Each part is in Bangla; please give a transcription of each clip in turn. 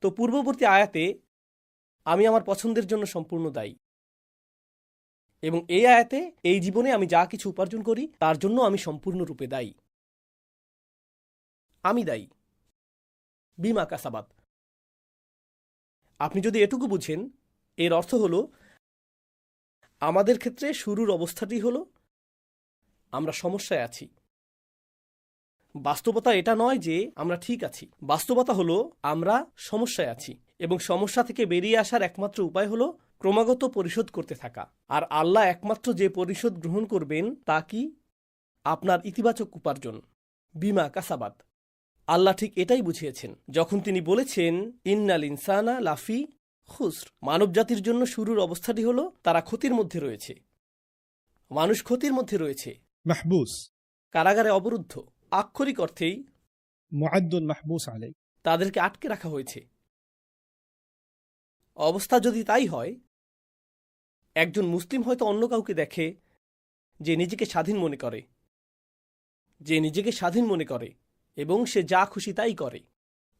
তো পূর্ববর্তী আয়াতে আমি আমার পছন্দের জন্য সম্পূর্ণ দায়ী, এবং এই আয়াতে এই জীবনে আমি যা কিছু উপার্জন করি তার জন্য আমি সম্পূর্ণরূপে দায়ী। আমি দায়ী, বিমা কাসাবাত। আপনি যদি এটুকু বুঝেন, এর অর্থ হলো আমাদের ক্ষেত্রে শুরুর অবস্থাটি হলো আমরা সমস্যায় আছি। বাস্তবতা এটা নয় যে আমরা ঠিক আছি, বাস্তবতা হলো আমরা সমস্যায় আছি, এবং সমস্যা থেকে বেরিয়ে আসার একমাত্র উপায় হলো ক্রমাগত পরিশোধ করতে থাকা। আর আল্লাহ একমাত্র যে পরিশোধ গ্রহণ করবেন তা কি? আপনার ইতিবাচক উপার্জন, বিমা কাসাবাত। আল্লাহ ঠিক এটাই বুঝিয়েছেন যখন তিনি বলেছেন ইন্নাল ইনসানা লাফি খুসর। মানবজাতির জন্য শুরুর অবস্থাটি হলো তারা ক্ষতির মধ্যে রয়েছে। মানুষ ক্ষতির মধ্যে রয়েছে, محبوس কারাগারে অবরুদ্ধ। আক্ষরিক অর্থেই معد محبوس عليه তাদেরকে আটকে রাখা হয়েছে। অবস্থা যদি তাই হয়, একজন মুসলিম হয়তো অন্য কাউকে দেখে যে নিজেকে স্বাধীন মনে করে, এবং সে যা খুশি তাই করে,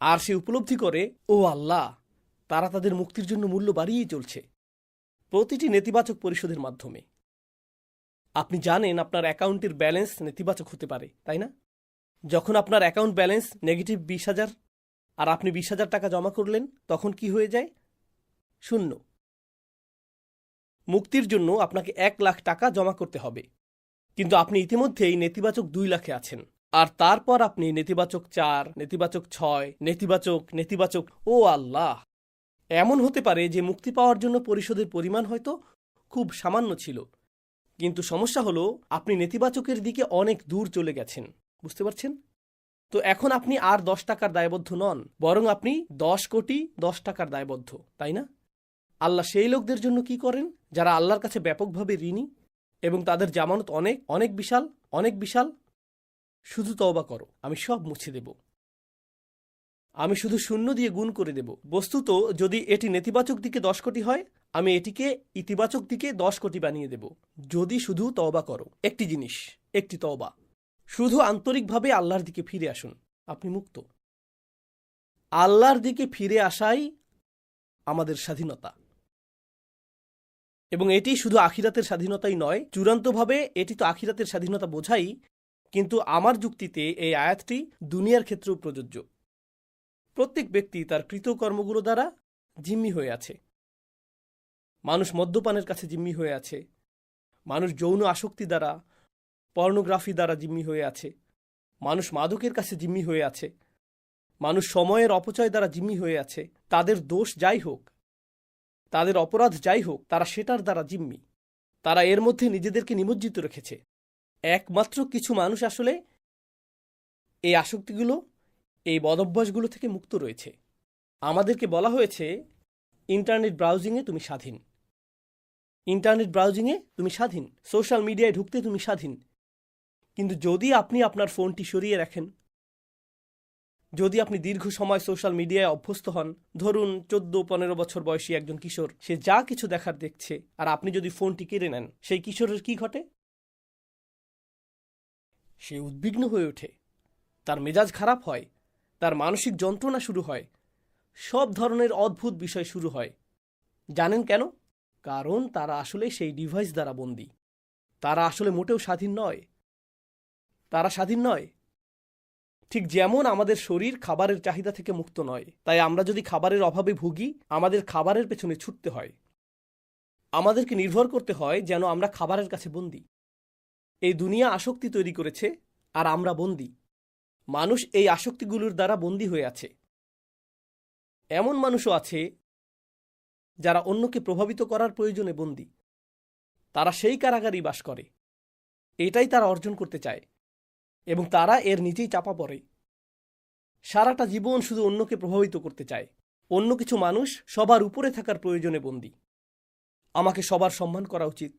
আর সে উপলব্ধি করে ও আল্লাহ, তারা তাদের মুক্তির জন্য মূল্য বাড়িয়েই চলছে প্রতিটি নেতিবাচক পরিশোধের মাধ্যমে। আপনি জানেন আপনার অ্যাকাউন্টের ব্যালেন্স নেতিবাচক হতে পারে, তাই না? যখন আপনার অ্যাকাউন্ট ব্যালেন্স নেগেটিভ 20,000 আর আপনি 20,000 টাকা জমা করলেন, তখন কি হয়ে যায়? 0। মুক্তির জন্য আপনাকে 1 লাখ টাকা জমা করতে হবে, কিন্তু আপনি ইতিমধ্যেই নেতিবাচক 2 লাখে আছেন। আর তারপর আপনি নেতিবাচক 4, নেতিবাচক 6, নেতিবাচক। ও আল্লাহ! এমন হতে পারে যে মুক্তি পাওয়ার জন্য পরিশোধের পরিমাণ হয়তো খুব সামান্য ছিল, কিন্তু সমস্যা হলো আপনি নেতিবাচকের দিকে অনেক দূর চলে গেছেন। বুঝতে পারছেন? তো এখন আপনি আর 10 টাকার দায়বদ্ধ নন, বরং আপনি 10 কোটি 10 টাকার দায়বদ্ধ, তাই না? আল্লাহ সেই লোকদের জন্য কি করেন যারা আল্লাহর কাছে ব্যাপকভাবে ঋণী এবং তাদের জামানত অনেক বিশাল। শুধু তওবা করো, আমি সব মুছে দেব, আমি শুধু 0 দিয়ে গুণ করে দেব। বস্তুত যদি এটি নেতিবাচক দিকে 10 কোটি হয়, আমি এটিকে ইতিবাচক দিকে 10 কোটি বানিয়ে দেব, যদি শুধু তওবা করো। একটি জিনিস, একটি তওবা। শুধু আন্তরিকভাবে আল্লাহর দিকে ফিরে আসুন, আপনি মুক্ত। আল্লাহর দিকে ফিরে আসাই আমাদের স্বাধীনতা, এবং এটি শুধু আখিরাতের স্বাধীনতাই নয়, চূড়ান্তভাবে এটি তো আখিরাতের স্বাধীনতা বোঝাই, কিন্তু আমার যুক্তিতে এই আয়াতটি দুনিয়ার ক্ষেত্রেও প্রযোজ্য। প্রত্যেক ব্যক্তি তার কৃতকর্মগুলো দ্বারা জিম্মি হয়ে আছে। মানুষ মদ্যপানের কাছে জিম্মি হয়ে আছে, মানুষ যৌন আসক্তি দ্বারা, পর্নোগ্রাফি দ্বারা জিম্মি হয়ে আছে, মানুষ মাদকের কাছে জিম্মি হয়ে আছে, মানুষ সময়ের অপচয় দ্বারা জিম্মি হয়ে আছে। তাদের দোষ যাই হোক, তাদের অপরাধ যাই হোক, তারা সেটার দ্বারা জিম্মি। তারা এর মধ্যে নিজেদেরকে নিমজ্জিত রেখেছে। একমাত্র কিছু মানুষ আসলে এই আসক্তিগুলো, এই বদভ্যাসগুলো থেকে মুক্ত রয়েছে। আমাদেরকে বলা হয়েছে ইন্টারনেট ব্রাউজিংয়ে তুমি স্বাধীন, সোশ্যাল মিডিয়ায় ঢুকতে তুমি স্বাধীন। কিন্তু যদি আপনি আপনার ফোনটি সরিয়ে রাখেন, যদি আপনি দীর্ঘ সময় সোশ্যাল মিডিয়ায় অভ্যস্ত হন, ধরুন 14-15 বছর বয়সী একজন কিশোর, সে যা কিছু দেখার দেখছে, আর আপনি যদি ফোনটি কেড়ে নেন, সেই কিশোরের কি ঘটে? সে উদ্বিগ্ন হয়ে ওঠে, তার মেজাজ খারাপ হয়, তার মানসিক যন্ত্রণা শুরু হয়, সব ধরনের অদ্ভুত বিষয় শুরু হয়। জানেন কেন? কারণ তারা আসলে সেই ডিভাইস দ্বারা বন্দী। তারা আসলে মোটেও স্বাধীন নয়। ঠিক যেমন আমাদের শরীর খাবারের চাহিদা থেকে মুক্ত নয়, তাই আমরা যদি খাবারের অভাবে ভুগি, আমাদের খাবারের পেছনে ছুটতে হয়। আমাদেরকে নির্ভর করতে হয় যেন আমরা খাবারের কাছে বন্দী। এই দুনিয়া আসক্তি তৈরি করেছে, আর আমরা বন্দী। মানুষ এই আসক্তিগুলোর দ্বারা বন্দী হয়ে আছে। এমন মানুষও আছে যারা অন্যকে প্রভাবিত করার প্রয়োজনে বন্দী। তারা সেই কারাগারেই বাস করে, এটাই তারা অর্জন করতে চায়, এবং তারা এর নিচেই চাপা পড়ে। সারাটা জীবন শুধু অন্যকে প্রভাবিত করতে চায়। অন্য কিছু মানুষ সবার উপরে থাকার প্রয়োজনে বন্দী। আমাকে সবার সম্মান করা উচিত,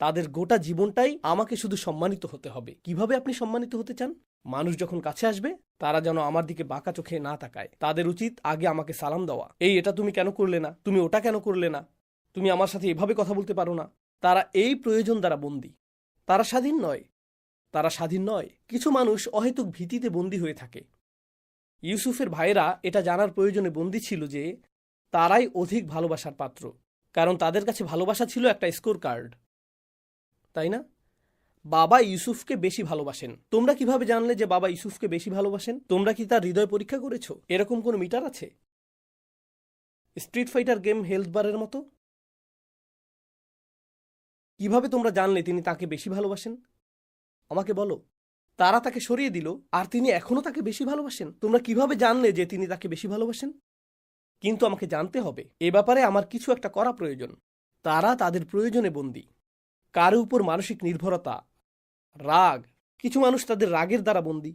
তাদের গোটা জীবনটাই আমাকে শুধু সম্মানিত হতে হবে। কিভাবে আপনি সম্মানিত হতে চান? মানুষ যখন কাছে আসবে, তারা যেন আমার দিকে বাঁকা চোখে না তাকায়। তাদের উচিত আগে আমাকে সালাম দেওয়া। এটা তুমি কেন করলে না, তুমি ওটা কেন করলে না, তুমি আমার সাথে এভাবে কথা বলতে পারো না। তারা এই প্রয়োজন দ্বারা বন্দী। তারা স্বাধীন নয়। কিছু মানুষ অহেতুক ভীতিতে বন্দী হয়ে থাকে। ইউসুফের ভাইয়েরা এটা জানার প্রয়োজনে বন্দী ছিল যে তারাই অধিক ভালোবাসার পাত্র, কারণ তাদের কাছে ভালোবাসা ছিল একটা স্কোর কার্ড, তাই না? বাবা ইউসুফকে বেশি ভালোবাসেন। তোমরা কিভাবে জানলে যে বাবা ইউসুফকে বেশি ভালোবাসেন? তোমরা কি তার হৃদয় পরীক্ষা করেছো? এরকম কোনো মিটার আছে? স্ট্রিট ফাইটার গেম হেলথ বারের মতো? কিভাবে তোমরা জানলে তিনি তাকে বেশি ভালোবাসেন? আমাকে বলো। তারা তাকে সরিয়ে দিল আর তিনি এখনো তাকে বেশি ভালোবাসেন। তোমরা কিভাবে জানলে যে তিনি তাকে বেশি ভালোবাসেন? কিন্তু আমাকে জানতে হবে, এ ব্যাপারে আমার কিছু একটা করা প্রয়োজন। তারা তাদের প্রয়োজনে বন্দী। কারো উপর মানসিক নির্ভরতা, রাগ, কিছু মানুষ তাদের রাগের দ্বারা বন্দী,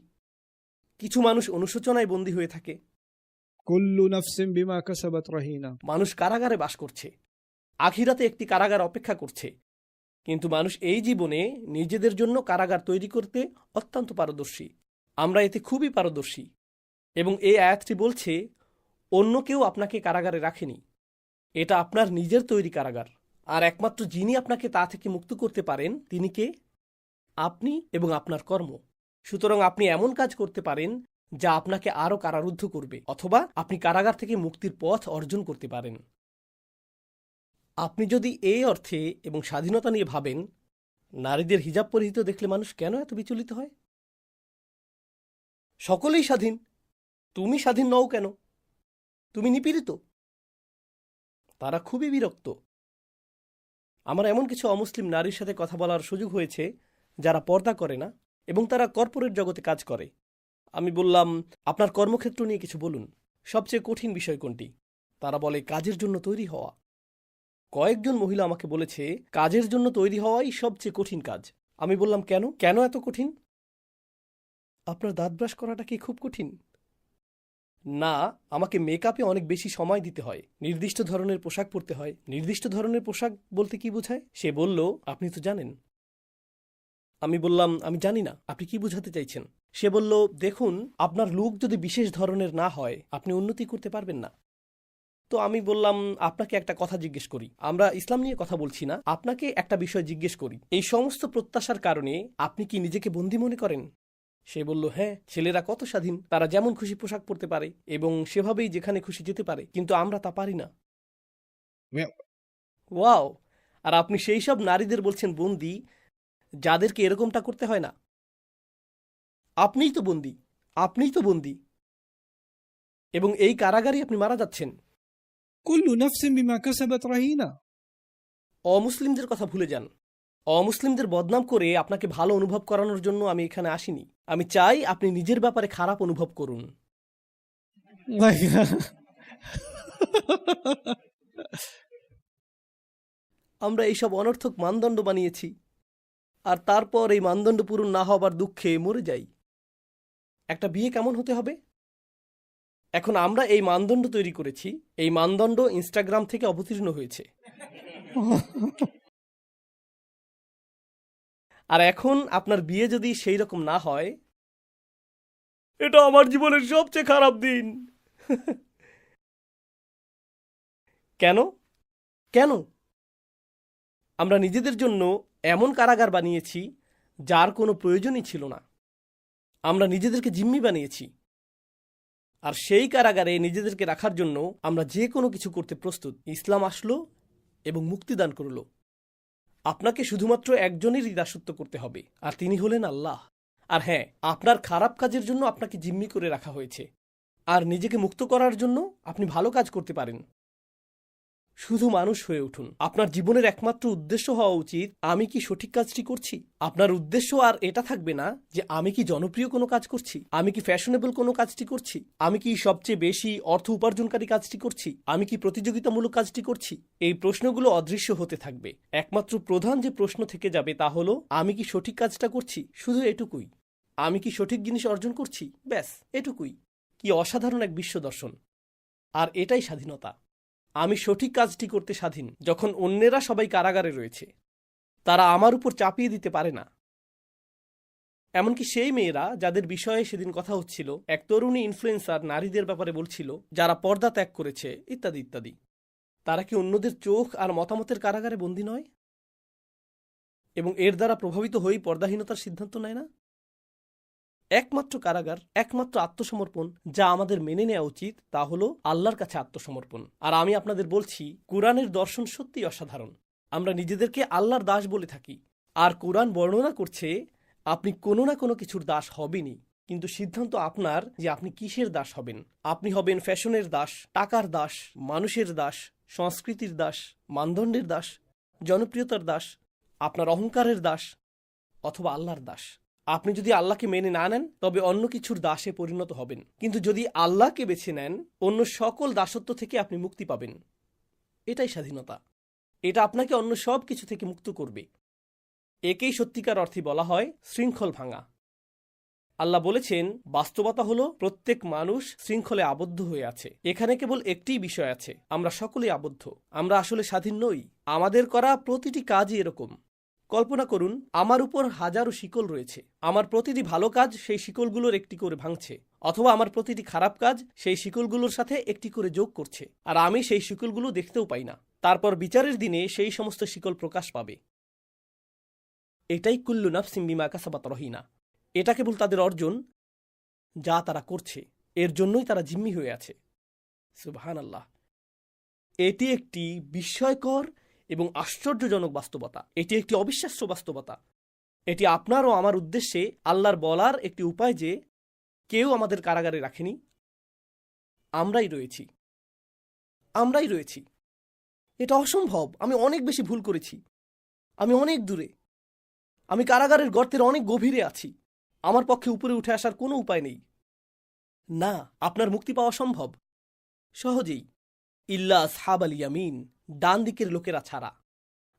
কিছু মানুষ অনুশোচনায় বন্দী হয়ে থাকে। كل نفس بما كسبت رهينة. মানুষ কারাগারে বাস করছে, আখিরাতে একটি কারাগার অপেক্ষা করছে। কিন্তু মানুষ এই জীবনে নিজেদের জন্য কারাগার তৈরি করতে অত্যন্ত পারদর্শী। আমরা এতে খুবই পারদর্শী। এবং এই আয়াতটি বলছে অন্য কেউ আপনাকে কারাগারে রাখেনি, এটা আপনার নিজের তৈরি কারাগার। আর একমাত্র যিনি আপনাকে তা থেকে মুক্ত করতে পারেন তিনি কে? আপনি এবং আপনার কর্ম। সুতরাং আপনি এমন কাজ করতে পারেন যা আপনাকে আরও কারারুদ্ধ করবে, অথবা আপনি কারাগার থেকে মুক্তির পথ অর্জন করতে পারেন। আপনি যদি এই অর্থে এবং স্বাধীনতা নিয়ে ভাবেন, নারীদের হিজাব পরিহিত দেখলে মানুষ কেন এত বিচলিত হয়? সকলেই স্বাধীন, তুমি স্বাধীন নও কেন? তুমি নিপীড়িত। তারা খুবই বিরক্ত। আমার এমন কিছু অমুসলিম নারীর সাথে কথা বলার সুযোগ হয়েছে যারা পর্দা করে না এবং তারা কর্পোরেট জগতে কাজ করে। আমি বললাম, আপনার কর্মক্ষেত্র নিয়ে কিছু বলুন, সবচেয়ে কঠিন বিষয় কোনটি? তারা বলে কাজের জন্য তৈরি হওয়া। কয়েকজন মহিলা আমাকে বলেছে কাজের জন্য তৈরি হওয়াই সবচেয়ে কঠিন কাজ। আমি বললাম, কেন কেন এত কঠিন? আপনার দাঁত ব্রাশ করাটা কি খুব কঠিন? না, আমাকে মেকআপে অনেক বেশি সময় দিতে হয়, নির্দিষ্ট ধরনের পোশাক পরতে হয়। নির্দিষ্ট ধরনের পোশাক বলতে কি বোঝায়? সে বলল, আপনি তো জানেন। আমি বললাম, আমি জানি না, আপনি কি বোঝাতে চাইছেন? সে বলল, দেখুন, আপনার লুক যদি বিশেষ ধরনের না হয় আপনি উন্নতি করতে পারবেন না। তো আমি বললাম, আপনাকে একটা কথা জিজ্ঞেস করি, আমরা ইসলাম নিয়ে কথা বলছি না, আপনাকে একটা বিষয় জিজ্ঞেস করি, এই সমস্ত প্রত্যাশার কারণে আপনি কি নিজেকে বন্দী মনে করেন? সে বলল, হ্যাঁ, ছেলেরা কত স্বাধীন, তারা যেমন খুশি পোশাক পরতে পারে এবং সেভাবেই যেখানে খুশি যেতে পারে, কিন্তু আমরা তা পারি না। ওয়াও! আর আপনি সেই সব নারীদের বলছেন বন্দী যাদেরকে এরকমটা করতে হয় না। আপনিই তো বন্দী, আপনিই তো বন্দী, এবং এই কারাগারে আপনি মারা যাচ্ছেন। كل نفس بما كسبت رهينة. অমুসলিমদের কথা ভুলে যান। অমুসলিমদের বদনাম করে আপনাকে ভালো অনুভব করানোর জন্য আমি এখানে আসিনি। আমি চাই আপনি নিজের ব্যাপারে খারাপ অনুভব করুন। আমরা এইসব অনর্থক মানদণ্ড বানিয়েছি, আর তারপর এই মানদণ্ড পূরণ না হবার দুঃখে মরে যাই। একটা বিয়ে কেমন হতে হবে? এখন আমরা এই মানদণ্ড তৈরি করেছি, এই মানদণ্ড ইনস্টাগ্রাম থেকে অবতীর্ণ হয়েছে। আর এখন আপনার বিয়ে যদি সেই রকম না হয়, এটা আমার জীবনের সবচেয়ে খারাপ দিন। কেন কেন? আমরা নিজেদের জন্য এমন কারাগার বানিয়েছি যার কোনো প্রয়োজনই ছিল না। আমরা নিজেদেরকে জিম্মি বানিয়েছি, আর সেই কারাগারে নিজেদেরকে রাখার জন্য আমরা যে কোনো কিছু করতে প্রস্তুত। ইসলাম আসলো এবং মুক্তিদান করল। আপনাকে শুধুমাত্র একজনেরই দাসত্ব করতে হবে, আর তিনি হলেন আল্লাহ। আর হ্যাঁ, আপনার খারাপ কাজের জন্য আপনাকে জিম্মি করে রাখা হয়েছে, আর নিজেকে মুক্ত করার জন্য আপনি ভালো কাজ করতে পারেন। শুধু মানুষ হয়ে উঠুন। আপনার জীবনের একমাত্র উদ্দেশ্য হওয়া উচিত আমি কি সঠিক কাজটি করছি। আপনার উদ্দেশ্য আর এটা থাকবে না যে আমি কি জনপ্রিয় কোনো কাজ করছি, আমি কি ফ্যাশনেবল কোনো কাজটি করছি, আমি কি সবচেয়ে বেশি অর্থ উপার্জনকারী কাজটি করছি, আমি কি প্রতিযোগিতামূলক কাজটি করছি। এই প্রশ্নগুলো অদৃশ্য হতে থাকবে। একমাত্র প্রধান যে প্রশ্ন থেকে যাবে তা হলো আমি কি সঠিক কাজটা করছি। শুধু এটুকুই, আমি কি সঠিক জিনিস অর্জন করছি, ব্যাস এটুকুই। কি অসাধারণ এক বিশ্ব দর্শন! আর এটাই স্বাধীনতা। আমি সঠিক কাজটি করতে স্বাধীন যখন অন্যেরা সবাই কারাগারে রয়েছে, তারা আমার উপর চাপিয়ে দিতে পারে না। এমনকি সেই মেয়েরা যাদের বিষয়ে সেদিন কথা হচ্ছিল, এক তরুণী ইনফ্লুয়েন্সার নারীদের ব্যাপারে বলছিল যারা পর্দা ত্যাগ করেছে, ইত্যাদি ইত্যাদি। তারা কি অন্যদের চোখ আর মতামতের কারাগারে বন্দী নয় এবং এর দ্বারা প্রভাবিত হয়েই পর্দাহীনতার সিদ্ধান্ত নেয় না? একমাত্র কারাগার, একমাত্র আত্মসমর্পণ যা আমাদের মেনে নেওয়া উচিত তা হলো আল্লাহর কাছে আত্মসমর্পণ। আর আমি আপনাদের বলছি, কুরআনের দর্শন সত্যিই অসাধারণ। আমরা নিজেদেরকে আল্লাহর দাস বলে থাকি, আর কুরআন বর্ণনা করছে আপনি কোনো না কোনো কিছুর দাস হবেনই, কিন্তু সিদ্ধান্ত আপনার যে আপনি কিসের দাস হবেন। আপনি হবেন ফ্যাশনের দাস, টাকার দাস, মানুষের দাস, সংস্কৃতির দাস, মানদণ্ডের দাস, জনপ্রিয়তার দাস, আপনার অহংকারের দাস, অথবা আল্লাহর দাস। আপনি যদি আল্লাহকে মেনে না নেন তবে অন্য কিছুর দাসে পরিণত হবেন, কিন্তু যদি আল্লাহকে বেছে নেন অন্য সকল দাসত্ব থেকে আপনি মুক্তি পাবেন। এটাই স্বাধীনতা। এটা আপনাকে অন্য সব কিছু থেকে মুক্ত করবে। একেই সত্যিকার অর্থে বলা হয় শৃঙ্খল ভাঙা। আল্লাহ বলেছেন, বাস্তবতা হলো প্রত্যেক মানুষ শৃঙ্খলে আবদ্ধ হয়ে আছে। এখানে কেবল একটিই বিষয় আছে, আমরা সকলেই আবদ্ধ। আমরা আসলে স্বাধীন নই। আমাদের করা প্রতিটি কাজই এরকম। কল্পনা করুন, আমার উপর হাজারো শিকল রয়েছে। আমার প্রতিটি ভালো কাজ সেই শিকলগুলোর একটি করে ভাঙছে, অথবা আমার প্রতিটি খারাপ কাজ সেই শিকলগুলোর সাথে একটি করে যোগ করছে, আর আমি সেই শিকলগুলো দেখতেও পাই না। তারপর বিচারের দিনে সেই সমস্ত শিকল প্রকাশ পাবে। এটাই কুল্লু নাফসিম বিমা কাসাবাত রহিনা। এটা কেবল তাদের অর্জন যা তারা করছে, এর জন্যই তারা জিম্মি হয়ে আছে। সুবহানাল্লাহ। এটি একটি বিস্ময়কর এবং আশ্চর্যজনক বাস্তবতা। এটি একটি অবিশ্বাস্য বাস্তবতা। এটি আপনার ও আমার উদ্দেশ্যে আল্লাহর বলার একটি উপায় যে কেউ আমাদের কারাগারে রাখেনি, আমরাই রয়েছি। আমরাই রয়েছি। এটা অসম্ভব। আমি অনেক বেশি ভুল করেছি। আমি অনেক দূরে। আমি কারাগারের গর্তের অনেক গভীরে আছি। আমার পক্ষে উপরে উঠে আসার কোনো উপায় নেই। না, আপনার মুক্তি পাওয়া সম্ভব, সহজেই। ইল্লা আসহাব আল ইয়ামিন, ডান দিকের লোকেরা ছাড়া।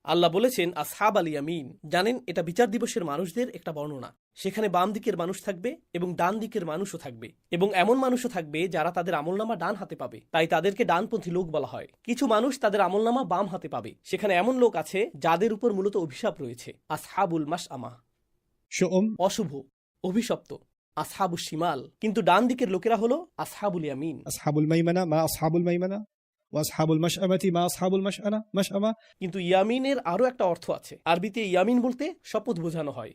আল্লাহ বলেছেন আসহাব আল ইয়ামিন। জানেন, এটা বিচার দিবসের মানুষদের একটা বর্ণনা। সেখানে বাম দিকের মানুষ থাকবে এবং ডান দিকের মানুষও থাকবে, এবং এমন মানুষও থাকবে যারা তাদের আমলনামা ডান হাতে পাবে, তাই তাদেরকে ডানপন্থী লোক বলা হয়। কিছু মানুষ তাদের আমলনামা বাম হাতে পাবে। সেখানে এমন লোক আছে যাদের উপর মূলত অভিশাপ রয়েছে। আসহাবুল মাশআমা, شؤم অশুভ, অভিশপ্ত। আসহাবুশ শিমাল, কিন্তু ডান দিকের লোকেরা হলো আসহাবুল ইয়ামিন। أصحاب الميمنة ما أصحاب الميمنة وأصحاب المشأمة ما أصحاب مشأمة কিন্তু ইয়ামিনের আরও একটা অর্থ আছে। আরবিতে ইয়ামিন বলতে শপথ বোঝানো হয়।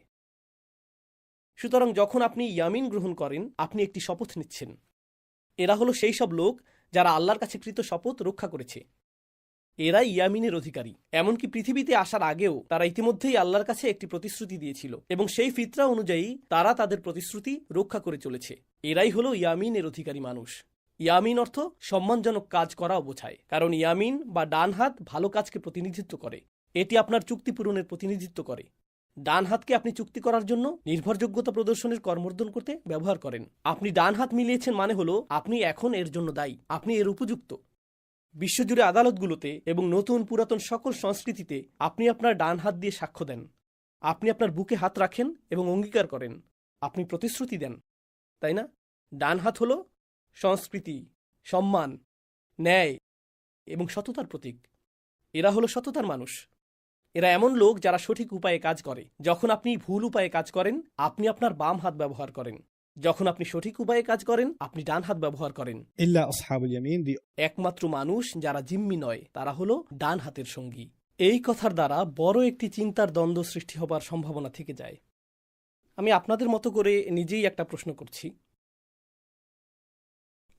সুতরাং যখন আপনি ইয়ামিন গ্রহণ করেন, আপনি একটি শপথ নিচ্ছেন। এরা হলো সেই সব লোক যারা আল্লাহর কাছে কৃত শপথ রক্ষা করেছে। এরাই ইয়ামিনের অধিকারী। এমনকি পৃথিবীতে আসার আগেও তারা ইতিমধ্যেই আল্লাহর কাছে একটি প্রতিশ্রুতি দিয়েছিল, এবং সেই ফিতরা অনুযায়ী তারা তাদের প্রতিশ্রুতি রক্ষা করে চলেছে। এরাই হলো ইয়ামিনের অধিকারী মানুষ। ইয়ামিন অর্থ সম্মানজনক কাজ করাও বোঝায়, কারণ ইয়ামিন বা ডান হাত ভালো কাজকে প্রতিনিধিত্ব করে। এটি আপনার চুক্তি পূরণের প্রতিনিধিত্ব করে। ডান হাতকে আপনি চুক্তি করার জন্য নির্ভরযোগ্যতা প্রদর্শনের কর্মর্দন করতে ব্যবহার করেন। আপনি ডান হাত মিলিয়েছেন মানে হলো আপনি এখন এর জন্য দায়ী, আপনি এর উপযুক্ত। বিশ্বজুড়ে আদালতগুলোতে এবং নতুন পুরাতন সকল সংস্কৃতিতে আপনি আপনার ডান হাত দিয়ে সাক্ষ্য দেন। আপনি আপনার বুকে হাত রাখেন এবং অঙ্গীকার করেন। আপনি প্রতিশ্রুতি দেন, তাই না? ডান হাত হলো সংস্কৃতি, সম্মান, ন্যায় এবং সততার প্রতীক। এরা হলো সততার মানুষ। এরা এমন লোক যারা সঠিক উপায়ে কাজ করে। যখন আপনি ভুল উপায়ে কাজ করেন, আপনি আপনার বাম হাত ব্যবহার করেন। যখন আপনি সঠিক উপায়ে কাজ করেন, আপনি ডান হাত ব্যবহার করেন। إلا أصحاب اليمين دي একমাত্র মানুষ যারা জিম্মি নয়, তারা হলো ডান হাতের সঙ্গী। এই কথার দ্বারা বড় একটি চিন্তার দ্বন্দ্ব সৃষ্টি হবার সম্ভাবনা থেকে যায়। আমি আপনাদের মতো করে নিজেই একটা প্রশ্ন করছি।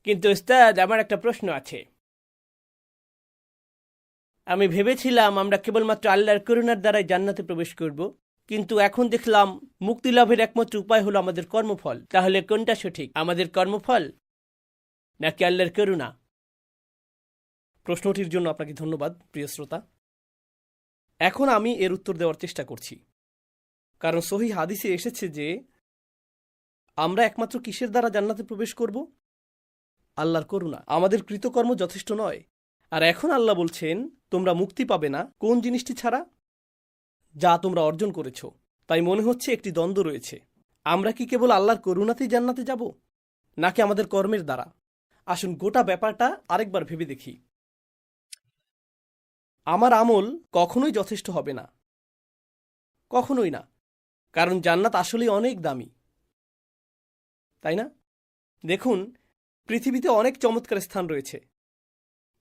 কিন্তু উস্তাদ, আমার একটা প্রশ্ন আছে। আমি ভেবেছিলাম আমরা কেবলমাত্র আল্লাহর করুণার দ্বারাই জান্নাতে প্রবেশ করব, কিন্তু এখন দেখলাম মুক্তি লাভের একমাত্র উপায় হলো আমাদের কর্মফল। তাহলে কোনটা সঠিক, আমাদের কর্মফল নাকি আল্লাহর করুণা? প্রশ্নটির জন্য আপনাকে ধন্যবাদ প্রিয় শ্রোতা। এখন আমি এর উত্তর দেওয়ার চেষ্টা করছি, কারণ সহিহ হাদিসে এসেছে যে আমরা একমাত্র কিসের দ্বারা জান্নাতে প্রবেশ করব? আল্লাহর করুণা। আমাদের কৃতকর্ম যথেষ্ট নয়। আর এখন আল্লাহ বলছেন তোমরা মুক্তি পাবে না কোন জিনিসটি ছাড়া? যা তোমরা অর্জন করেছ। তাই মনে হচ্ছে একটি দ্বন্দ্ব রয়েছে। আমরা কি কেবল আল্লাহর করুণাতেই জান্নাতে যাব, নাকি আমাদের কর্মের দ্বারা? আসুন গোটা ব্যাপারটা আরেকবার ভেবে দেখি। আমার আমল কখনোই যথেষ্ট হবে না, কখনোই না, কারণ জান্নাত আসলেই অনেক দামি, তাই না? দেখুন, পৃথিবীতে অনেক চমৎকার স্থান রয়েছে।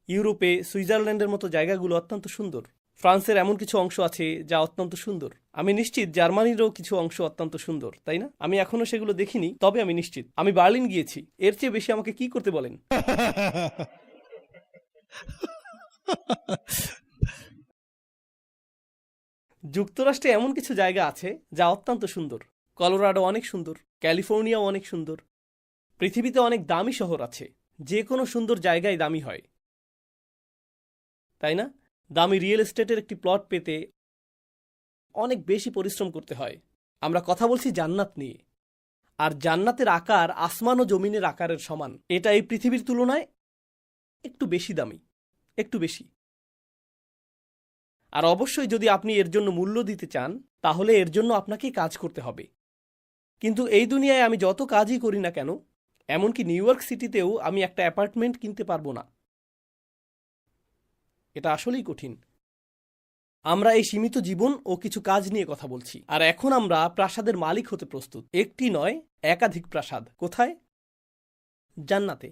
ইউরোপে সুইজারল্যান্ডের মতো জায়গাগুলো অত্যন্ত সুন্দর। ফ্রান্সের এমন কিছু অংশ আছে যা অত্যন্ত সুন্দর। আমি নিশ্চিত জার্মানিরও কিছু অংশ অত্যন্ত সুন্দর, তাই না? আমি এখনো সেগুলো দেখিনি, তবে আমি নিশ্চিত। আমি বার্লিন গিয়েছি। এর চেয়ে বেশি আমাকে কি করতে বলেন? যুক্তরাষ্ট্রে এমন কিছু জায়গা আছে যা অত্যন্ত সুন্দর। কলোরাডো অনেক সুন্দর, ক্যালিফোর্নিয়াও অনেক সুন্দর। পৃথিবীতে অনেক দামি শহর আছে, যে কোনো সুন্দর জায়গায় দামি হয়, তাই না? দামি রিয়েল এস্টেটের একটি প্লট পেতে অনেক বেশি পরিশ্রম করতে হয়। আমরা কথা বলছি জান্নাত নিয়ে, আর জান্নাতের আকার আসমান ও জমিনের আকারের সমান। এটা এই পৃথিবীর তুলনায় একটু বেশি দামি, একটু বেশি। আর অবশ্যই যদি আপনি এর জন্য মূল্য দিতে চান, তাহলে এর জন্য আপনাকে কাজ করতে হবে। কিন্তু এই দুনিয়ায় আমি যত কাজই করি না কেন, এমনকি নিউ ইয়র্ক সিটিতেও আমি একটা অ্যাপার্টমেন্ট কিনতে পারবো না। এটা আসলেই কঠিন। আমরা এই সীমিত জীবন ও কিছু কাজ নিয়ে কথা বলছি, আর এখন আমরা প্রাসাদের মালিক হতে প্রস্তুত। একটি নয়, একাধিক প্রাসাদ। কোথায়? জান্নাতে।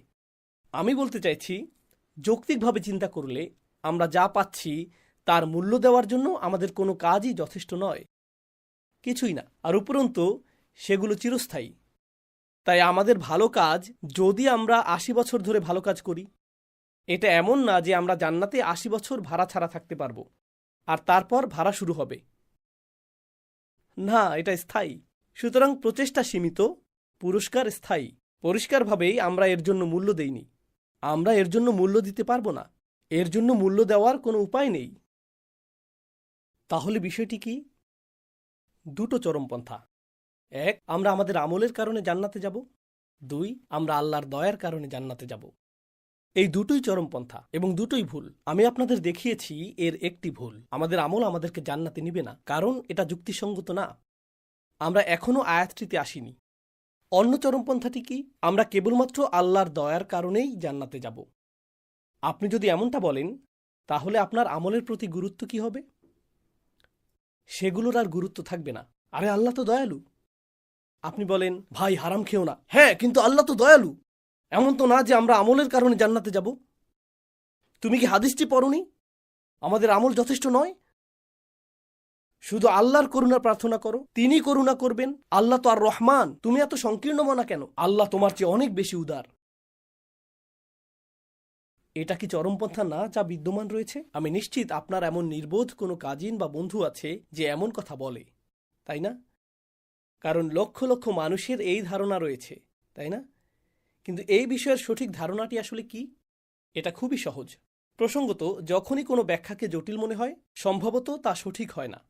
আমি বলতে চাইছি, যৌক্তিকভাবে চিন্তা করলে আমরা যা পাচ্ছি তার মূল্য দেওয়ার জন্য আমাদের কোনো কাজই যথেষ্ট নয়, কিছুই না। আর উপরন্তু সেগুলো চিরস্থায়ী। তাই আমাদের ভালো কাজ, যদি আমরা ৮০ বছর ধরে ভালো কাজ করি, এটা এমন না যে আমরা জান্নাতে ৮০ বছর ভাড়া ছাড়া থাকতে পারবো আর তারপর ভাড়া শুরু হবে। না, এটা স্থায়ী। সুতরাং প্রচেষ্টা সীমিত, পুরস্কার স্থায়ী। পরিষ্কারভাবেই আমরা এর জন্য মূল্য দেইনি। আমরা এর জন্য মূল্য দিতে পারবো না। এর জন্য মূল্য দেওয়ার কোনো উপায় নেই। তাহলে বিষয়টি কি? দুটো চরমপন্থা। এক, আমরা আমাদের আমলের কারণে জান্নাতে যাব। দুই, আমরা আল্লাহর দয়ার কারণে জান্নাতে যাব। এই দুটোই চরমপন্থা এবং দুটোই ভুল। আমি আপনাদের দেখিয়েছি এর একটি ভুল। আমাদের আমল আমাদেরকে জান্নাতে নিবে না, কারণ এটা যুক্তিসঙ্গত না। আমরা এখনও আয়াতটিতে আসিনি। অন্য চরমপন্থাটি কি? আমরা কেবলমাত্র আল্লাহর দয়ার কারণেই জান্নাতে যাব। আপনি যদি এমনটা বলেন, তাহলে আপনার আমলের প্রতি গুরুত্ব কি হবে? সেগুলোর আর গুরুত্ব থাকবে না। আরে আল্লাহ তো দয়ালু। আপনি বলেন, ভাই হারাম খেও না। হ্যাঁ, কিন্তু আল্লাহ তো দয়ালু। এমন তো না যে আমরা আমলের কারণে জান্নাতে যাব। তুমি কি হাদিসটি পড়নি? আমাদের আমল যথেষ্ট নয়, শুধু আল্লাহর করুণা প্রার্থনা করো, তিনি করুণা করবেন। আল্লাহ তো আর রহমান। তুমি এত সংকীর্ণ মনা কেন? আল্লাহ তোমার চেয়ে অনেক বেশি উদার। এটা কি চরমপন্থা না যা বিদ্যমান রয়েছে? আমি নিশ্চিত আপনার এমন নির্বোধ কোনো কাজিন বা বন্ধু আছে যে এমন কথা বলে, তাই না? কারণ লক্ষ লক্ষ মানুষের এই ধারণা রয়েছে, তাই না? কিন্তু এই বিষয়ের সঠিক ধারণাটি আসলে কি? এটা খুবই সহজ। প্রসঙ্গত, যখনই কোনো ব্যাখ্যাকে জটিল মনে হয়, সম্ভবত তা সঠিক হয় না।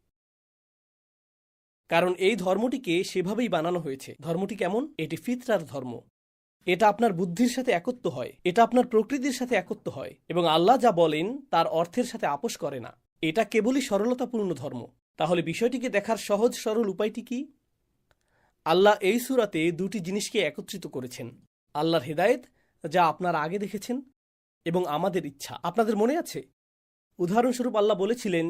কারণ এই ধর্মটিকে সেভাবেই বানানো হয়েছে। ধর্মটি কেমন? এটি ফিতরার ধর্ম। এটা আপনার বুদ্ধির সাথে একত্ব হয়, এটা আপনার প্রকৃতির সাথে একত্ব হয়, এবং আল্লাহ যা বলেন তার অর্থের সাথে আপোষ করে না। এটা কেবলই সরলতাপূর্ণ ধর্ম। তাহলে বিষয়টিকে দেখার সহজ সরল উপায়টি কি? আল্লাহ এই সূরাতে দুটি জিনিসকে একত্রিত করেছেন। আল্লাহর হেদায়েত, যা আপনারা আগে দেখেছেন, এবং আমাদের ইচ্ছা। আপনাদের মনে আছে? উদাহরণস্বরূপ আল্লাহ বলেছিলেন,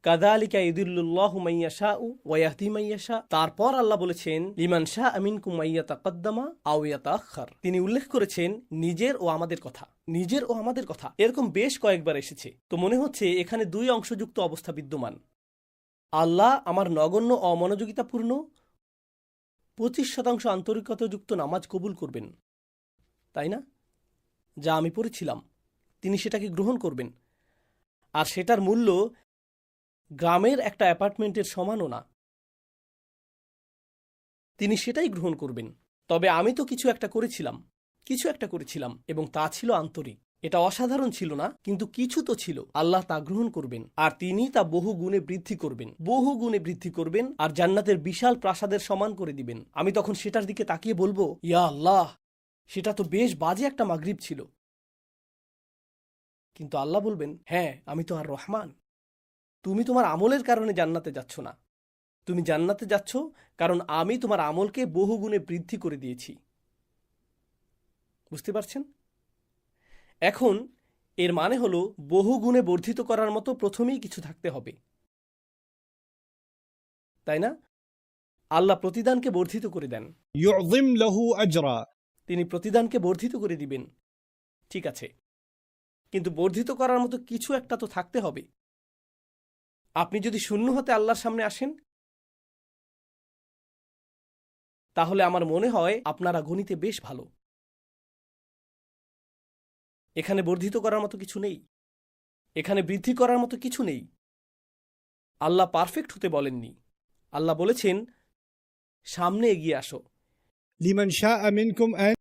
কাযালিকা ইউদিল্লুল্লাহু মান ইয়াশাউ ওয়া ইয়াহদি মান ইয়াশা। তারপর আল্লাহ বলেছেন, লিমান শাআ মিনকুম মান ইয়াতাকাদ্দামা আও ইয়াতাআখার। তিনি উল্লেখ করেছেন নিজের ও আমাদের কথা, নিজের ও আমাদের কথা। এরকম বেশ কয়েকবার এসেছে। তো মনে হচ্ছে এখানে দুই অংশযুক্ত অবস্থা বিদ্যমান। আল্লাহ আমার নগণ্য অমনোযোগিতাপূর্ণ 25% আন্তরিকতাযুক্ত নামাজ কবুল করবেন, তাই না? যা আমি পড়েছিলাম, তিনি সেটাকে গ্রহণ করবেন। আর সেটার মূল্য গ্রামের একটা অ্যাপার্টমেন্টের সমানও না। তিনি সেটাই গ্রহণ করবেন। তবে আমি তো কিছু একটা করেছিলাম, এবং তা ছিল আন্তরিক। এটা অসাধারণ ছিল না, কিন্তু কিছু তো ছিল। আল্লাহ তা গ্রহণ করবেন, আর তিনি তা বহু গুণে বৃদ্ধি করবেন, আর জান্নাতের বিশাল প্রাসাদের সমান করে দিবেন। আমি তখন সেটার দিকে তাকিয়ে বলবো, ইয়া আল্লাহ, সেটা তো বেশ বাজে একটা মাগরিব ছিল। কিন্তু আল্লাহ বলবেন, হ্যাঁ, আমি তো আর রহমান। তুমি তোমার আমলের কারণে জান্নাতে যাচ্ছ না। তুমি জান্নাতে যাচ্ছ কারণ আমি তোমার আমলকে বহুগুণে বৃদ্ধি করে দিয়েছি। বুঝতে পারছেন? এখন এর মানে হলো বহুগুণে বর্ধিত করার মতো প্রথমেই কিছু থাকতে হবে, তাই না? আল্লাহ প্রতিদানকে বর্ধিত করে দেন। يعظم له أجرا. তিনি প্রতিদানকে বর্ধিত করে দিবেন, ঠিক আছে, কিন্তু বর্ধিত করার মতো কিছু একটা তো থাকতে হবে। আপনি যদি শূন্য হতে আল্লাহর সামনে আসেন, তাহলে আমার মনে হয় আপনারা গণিতে বেশ ভালো। এখানে বর্ধিত করার মতো কিছু নেই, এখানে বৃদ্ধি করার মতো কিছু নেই। আল্লাহ পারফেক্ট হতে বলেননি। আল্লাহ বলেছেন, সামনে এগিয়ে আসো। لمن شاء منكم أن